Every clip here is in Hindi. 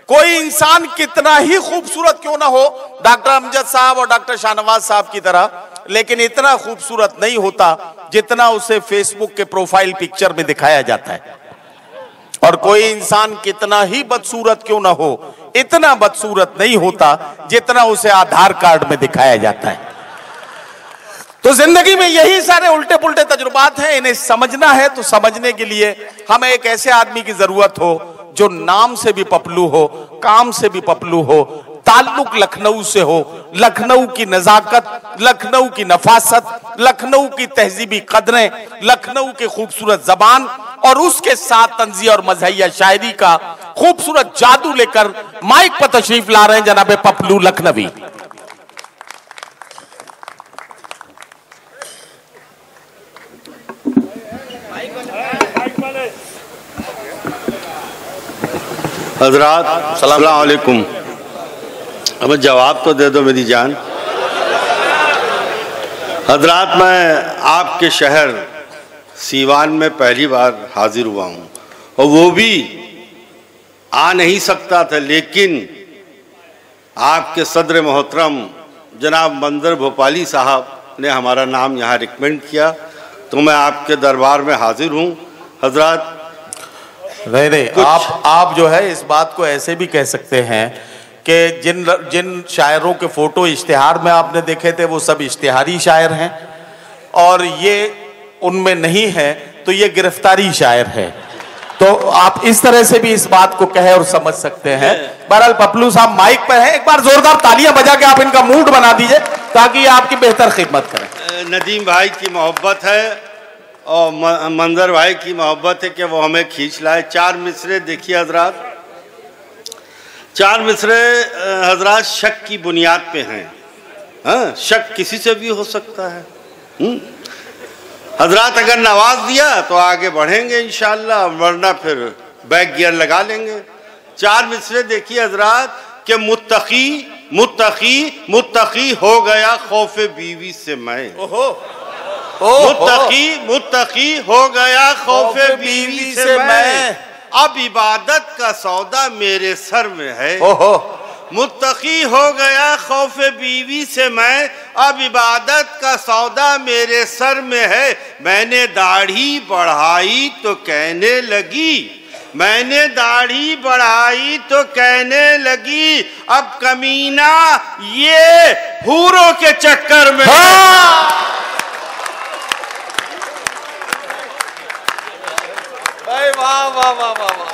कोई इंसान कितना ही खूबसूरत क्यों ना हो, डॉक्टर अमजद साहब और डॉक्टर शाहनवाज साहब की तरह, लेकिन इतना खूबसूरत नहीं होता जितना उसे फेसबुक के प्रोफाइल पिक्चर में दिखाया जाता है। और कोई इंसान कितना ही बदसूरत क्यों ना हो, इतना बदसूरत नहीं होता जितना उसे आधार कार्ड में दिखाया जाता है। तो जिंदगी में यही सारे उल्टे पुल्टे तजुर्बात हैं, इन्हें समझना है। तो समझने के लिए हमें एक ऐसे आदमी की जरूरत हो जो नाम से भी पपलू हो, काम से भी पपलू हो, ताल्लुक लखनऊ से हो, लखनऊ की नजाकत, लखनऊ की नफासत, लखनऊ की तहजीबी कदरें, लखनऊ की खूबसूरत जबान और उसके साथ तंज़िया और मज़हिया शायरी का खूबसूरत जादू लेकर माइक पर तशरीफ ला रहे हैं जनाब पपलू लखनवी। हजरात अस्सलाम वालेकुम। अब जवाब तो दे दो मेरी जान। हजरात, मैं आपके शहर सीवान में पहली बार हाजिर हुआ हूँ और वो भी आ नहीं सकता था, लेकिन आपके सदर मोहतरम जनाब मंजर भोपाली साहब ने हमारा नाम यहाँ रिकमेंड किया, तो मैं आपके दरबार में हाजिर हूँ। हजरात नहीं, आप जो है इस बात को ऐसे भी कह सकते हैं कि जिन शायरों के फोटो इश्तिहार में आपने देखे थे वो सब इश्तिहारी शायर हैं, और ये उनमें नहीं है तो ये गिरफ्तारी शायर है। तो आप इस तरह से भी इस बात को कहे और समझ सकते हैं। बहरहाल पपलू साहब माइक पर हैं, एक बार जोरदार तालियां बजा के आप इनका मूड बना दीजिए ताकि ये आपकी बेहतर खिदमत करें। नदीम भाई की मोहब्बत है और मंजर भाई की मोहब्बत है कि वो हमें खींच लाए। 4 मिसरे देखिए हजरात, 4 मिसरे हजरात शक की बुनियाद पे हैं। हाँ, शक किसी से भी हो सकता है। हजरात अगर नवाज दिया तो आगे बढ़ेंगे इंशाअल्लाह, वरना फिर बैक गियर लगा लेंगे। 4 मिसरे देखिए हजरात कि मुत्तकी मुत्तकी मुत्तकी हो गया खौफे बीवी से मैं। मुत्तकी मुत्तकी हो गया खौफे बीवी से मैं, अब इबादत का सौदा मेरे सर में है। मुत्तकी हो गया खौफे बीवी से मैं, अब इबादत का सौदा मेरे सर में है। मैंने दाढ़ी बढ़ाई तो कहने लगी, मैंने दाढ़ी बढ़ाई तो कहने लगी, अब कमीना ये हूरों के चक्कर में। वाह वाह वाह वाह वाह,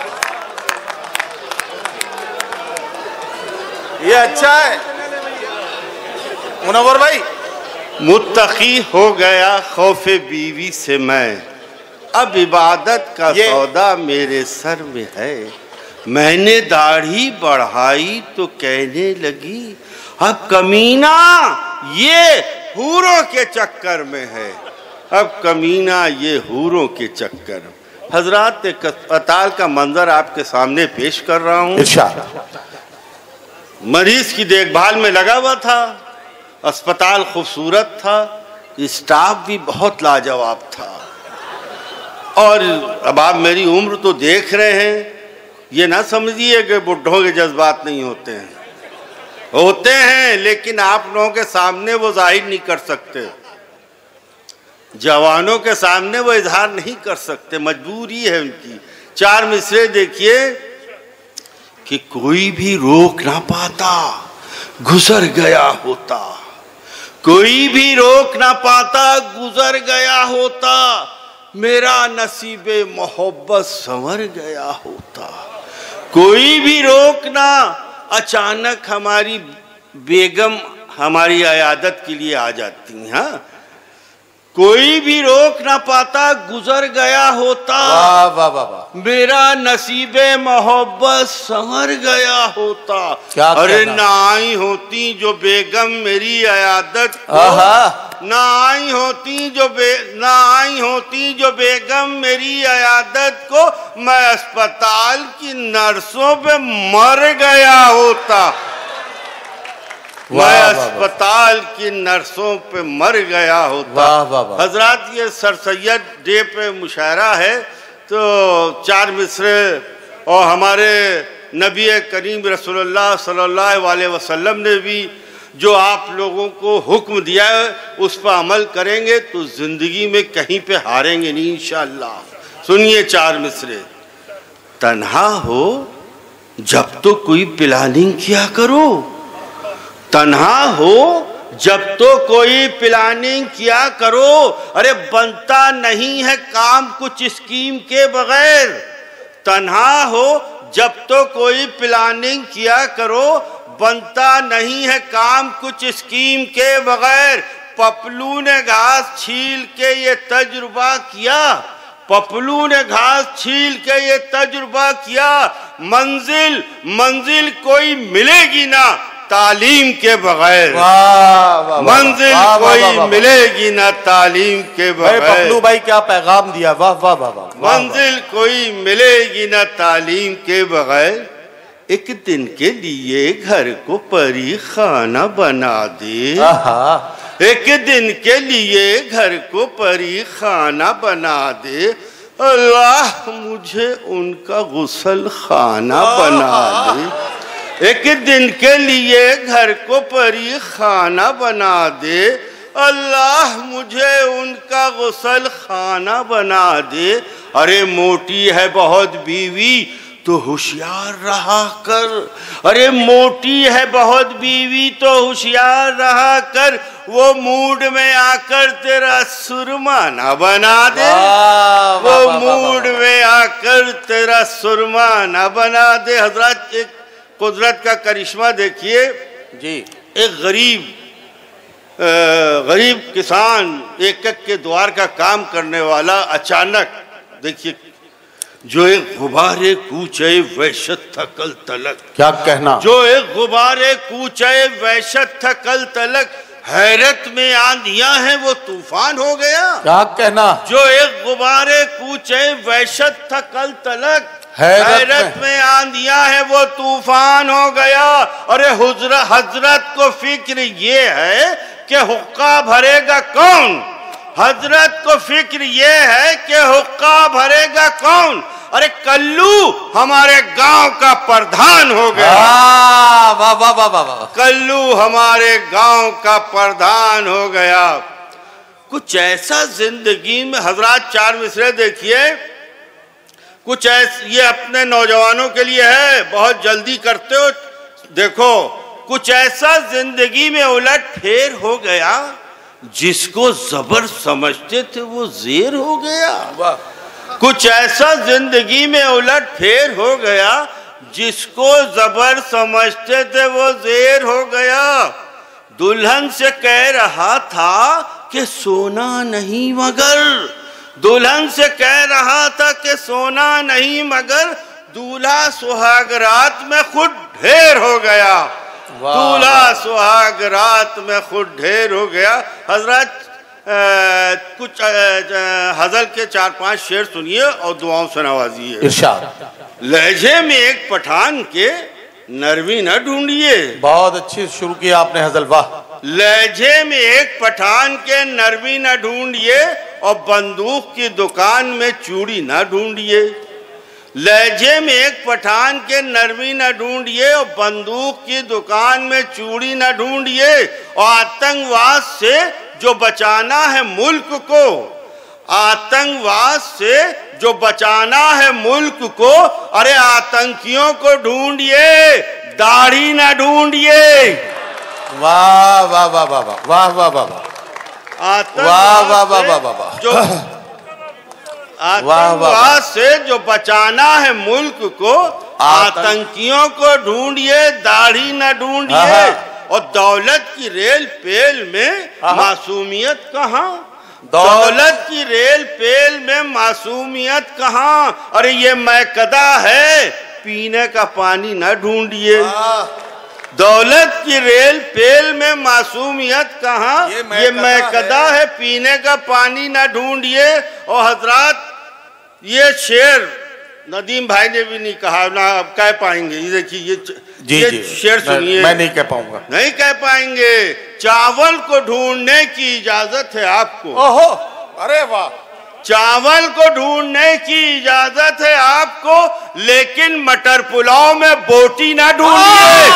ये अच्छा है मुनव्वर भाई। मुत्तकी हो गया खौफे बीवी से मैं, अब इबादत का सौदा मेरे सर में है। मैंने दाढ़ी बढ़ाई तो कहने लगी, अब कमीना ये हूरों के चक्कर में है, अब कमीना ये हूरों के चक्कर में। हजरात, एक अस्पताल का मंजर आपके सामने पेश कर रहा हूँ। मरीज की देखभाल में लगा हुआ था, अस्पताल खूबसूरत था, स्टाफ भी बहुत लाजवाब था। और अब आप मेरी उम्र तो देख रहे हैं, ये ना समझिए कि बुढ़ों के जज्बात नहीं होते हैं, होते हैं, लेकिन आप लोगों के सामने वो जाहिर नहीं कर सकते, जवानों के सामने वो इजहार नहीं कर सकते, मजबूरी है उनकी। 4 मिसरे देखिए कि कोई भी रोक ना पाता गुजर गया होता, कोई भी रोक ना पाता गुजर गया होता, मेरा नसीबे मोहब्बत संवर गया होता। कोई भी रोक ना, अचानक हमारी बेगम हमारी अयादत के लिए आ जाती। हाँ, कोई भी रोक ना पाता गुजर गया होता, वाह वाह वाह, मेरा नसीबे मोहब्बत संवर गया होता। अरे ना आई होती जो बेगम मेरी अयादत को, ना आई होती जो बेगम मेरी अयादत को, मैं अस्पताल की नर्सों पे मर गया होता, मैं अस्पताल की नर्सों पे मर गया होता। हजरात, ये सर सैयद डे पे मुशायरा है, तो 4 मिसरे और हमारे नबी करीम रसूलुल्लाह सल्लल्लाहु अलैहि वसल्लम ने भी जो आप लोगों को हुक्म दिया है उस पर अमल करेंगे तो जिंदगी में कहीं पे हारेंगे नहीं इंशाअल्लाह। सुनिए 4 मिसरे। तन्हा हो जब तो कोई प्लानिंग किया करो, तन्हा हो जब तो कोई प्लानिंग किया करो। अरे बनता नहीं है काम कुछ स्कीम के बगैर। तन्हा हो जब तो कोई प्लानिंग किया करो, बनता नहीं है काम कुछ स्कीम के बगैर। पपलू ने घास छील के ये तजुर्बा किया, पपलू ने घास छील के ये तजुर्बा किया। मंजिल मंजिल कोई मिलेगी ना तालीम के बगैर, मंजिल कोई मिलेगी ना तालीम के बगैर। पपलू भाई क्या पैगाम दिया, वाह वाह वाह वाह। मंजिल कोई मिलेगी ना तालीम के बगैर। एक दिन के लिए घर को परी खाना बना दे, एक दिन के लिए घर को परी खाना बना दे। अल्लाह मुझे उनका गुसल खाना बना दे। एक दिन के लिए घर को परी खाना बना दे। अल्लाह मुझे उनका गुसल खाना बना दे। अरे मोटी है बहुत बीवी तो होशियार रहा कर, अरे मोटी है बहुत बीवी तो होशियार रहा कर। वो मूड में आकर तेरा सुरमा ना बना दे, वो मूड में आकर तेरा सुरमा ना बना दे। हजरत एक कुदरत का करिश्मा देखिए जी। एक गरीब किसान एक के द्वार का काम करने वाला अचानक देखिए जो एक गुबारे कूचे वहशत था कल तलक। क्या कहना, जो एक गुबारे कूचे वहशत था कल तलक। हैरत में आंधियां हैं वो तूफान हो गया। क्या कहना, जो एक गुबारे कूचे वहशत था कल तलक। हैरत में आंधियां हैं वो तूफान हो गया। अरे हजरत को फिक्र ये है कि हुक्का भरेगा कौन, हजरत को फिक्र ये है कि हुक्का भरेगा कौन। अरे कल्लू हमारे गांव का प्रधान हो गया। वाह वाह वाह वाह। कल्लू हमारे गांव का प्रधान हो गया। कुछ ऐसा जिंदगी में हजरत 4 मिसरे देखिए, कुछ ऐसा ये अपने नौजवानों के लिए है, बहुत जल्दी करते हो। देखो कुछ ऐसा जिंदगी में उलट फेर हो गया, जिसको जबर समझते थे वो जेर हो गया। कुछ ऐसा जिंदगी में उलट फेर हो गया, जिसको जबर समझते थे वो जेर हो गया। दुल्हन से कह रहा था कि सोना नहीं मगर, दुल्हन से कह रहा था कि सोना नहीं मगर, दूल्हा सुहाग रात में खुद ढेर हो गया। दूल्हा सुहाग रात में खुद ढेर हो गया। हजरत कुछ हजल के 4-5 शेर सुनिए और दुआओं से नवाजिए। इरशाद। लहजे में एक पठान के नरमी न ढूंढिए। बहुत अच्छी शुरू किया आपने हजल, वाह। लहजे में एक पठान के नरमी न ढूंढिए और बंदूक की दुकान में चूड़ी न ढूंढिए। लहजे में एक पठान के नरमी न ढूंढिए और बंदूक की दुकान में चूड़ी न ढूंढिए। और आतंकवाद से जो बचाना है मुल्क को, आतंकवाद से जो बचाना है मुल्क को, अरे आतंकियों को ढूंढिए, दाढ़ी न ढूंढिए। वाह वाह वाह वाह वाह वाह वाह वाह। आतंकवाद जो आतंकवाद से जो बचाना है मुल्क को, आतंकियों को ढूंढिए, दाढ़ी न ढूंढिए। और दौलत की रेल पेल में मासूमियत कहाँ, दौलत की रेल पेल में मासूमियत कहाँ। अरे ये मैकदा है, पीने का पानी न ढूंढिए। दौलत की रेल पेल में मासूमियत कहाँ, ये मैकदा है, पीने का पानी न ढूंढिए। और हजरात ये शेर नदीम भाई ने भी नहीं कहा, ना अब कह पाएंगे। ये देखिए ये शेर सुनिए। मैं नहीं कह पाऊंगा, नहीं कह पाएंगे। चावल को ढूंढने की इजाजत है आपको। ओहो, अरे वाह। चावल को ढूंढने की इजाजत है आपको, लेकिन मटर पुलाव में बोटी ना ढूंढिए।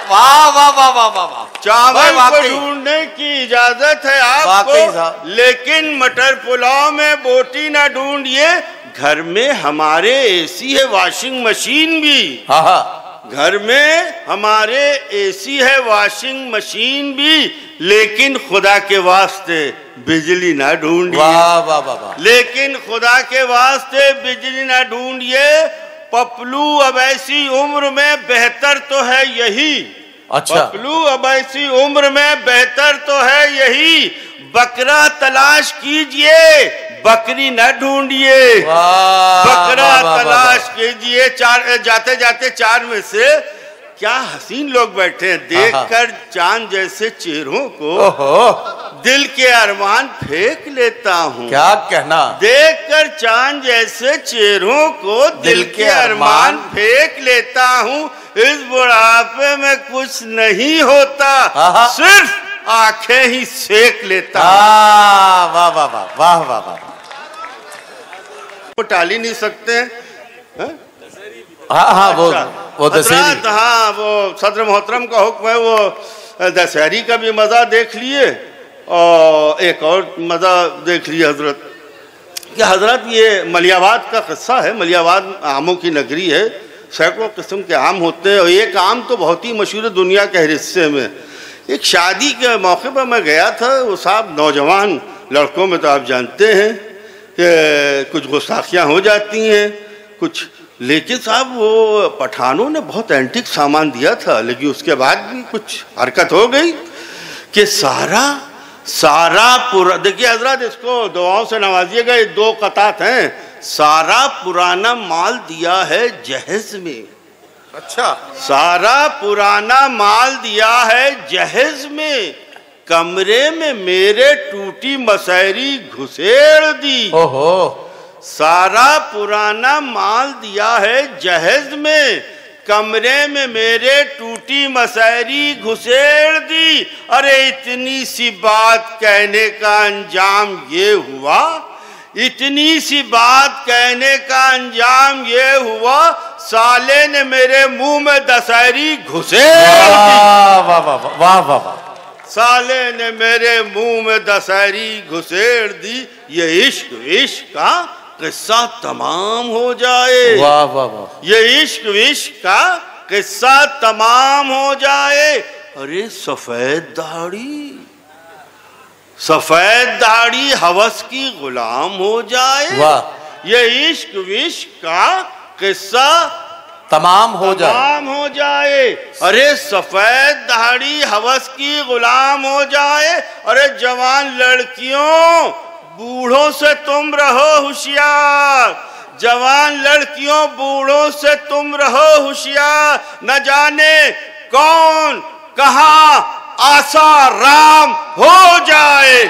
वाह वाह वाह वाह वाह वाह। चावल को ढूंढने की इजाजत है आपको, लेकिन मटर पुलाव में बोटी ना ढूंढिए। घर में हमारे एसी है, वॉशिंग मशीन भी। हाँ हाँ, घर में हमारे एसी है, वॉशिंग मशीन भी, लेकिन खुदा के वास्ते बिजली ना ढूंढिए। वाह वाह वाह वाह। लेकिन खुदा के वास्ते बिजली ना ढूंढिए। पपलू अब ऐसी उम्र में बेहतर तो है यही। अच्छा, पपलू अब ऐसी उम्र में बेहतर तो है यही। बकरा तलाश कीजिए, बकरी न ढूंढिए। बकरा तलाश कीजिए। जाते जाते चार में से क्या हसीन लोग बैठे हैं, देखकर चांद जैसे चेहरों को दिल के अरमान फेंक लेता हूँ। क्या कहना। देखकर चांद जैसे चेहरों को दिल के अरमान फेंक लेता हूँ। इस बुढ़ापे में कुछ नहीं होता, सिर्फ आंखें ही सेक लेता हूँ। वाह वाह वाह वाह वाह वाह। वो टाल ही नहीं सकते हैं। हाँ हाँ, वो दशहरी, हाँ वो सदर मोहतरम का हुक्म है, वो दशहरी का भी मजा देख लिए और एक और मजा देख लिए हजरत। कि हजरत ये मलियाबाद का किस्सा है। मलियाबाद आमों की नगरी है, सैकड़ों किस्म के आम होते हैं और एक आम तो बहुत ही मशहूर है दुनिया के हर हिस्से में। एक शादी के मौके पर मैं गया था। वो साहब नौजवान लड़कों में तो आप जानते हैं कि कुछ गुस्ताखियाँ हो जाती हैं कुछ, लेकिन साहब वो पठानों ने बहुत एंटीक सामान दिया था, लेकिन उसके बाद भी कुछ हरकत हो गई कि सारा पूरा, देखिए हजरत इसको दुआओं से नवाजिएगा, ये दो कतात हैं। सारा पुराना माल दिया है जहेज में। अच्छा, सारा पुराना माल दिया है जहेज में, कमरे में मेरे टूटी मसहरी घुसेड़ दी। ओहो, सारा पुराना माल दिया है जहेज में, कमरे में मेरे टूटी मसहरी घुसेड़ दी। अरे इतनी सी बात कहने का अंजाम ये हुआ, इतनी सी बात कहने का अंजाम ये हुआ, साले ने मेरे मुंह में दशहरी घुसेड़ दी। वाह वाह वाह वाह वाह। साले ने मेरे मुंह में दशहरी घुसेड़ दी। ये इश्क का किस्सा तमाम हो जाए। वाह वाह वाह। ये इश्क का किस्सा तमाम हो जाए। अरे सफेद दाढ़ी हवस की गुलाम हो जाए। वाह। ये इश्क का किस्सा तमाम हो जाए। अरे सफेद दाढ़ी हवस की गुलाम हो जाए। अरे जवान लड़कियों बूढ़ों से तुम रहो होशियार। जवान लड़कियों बूढ़ों से तुम रहो होशियार। न जाने कौन कहाँ आसाराम हो जाए।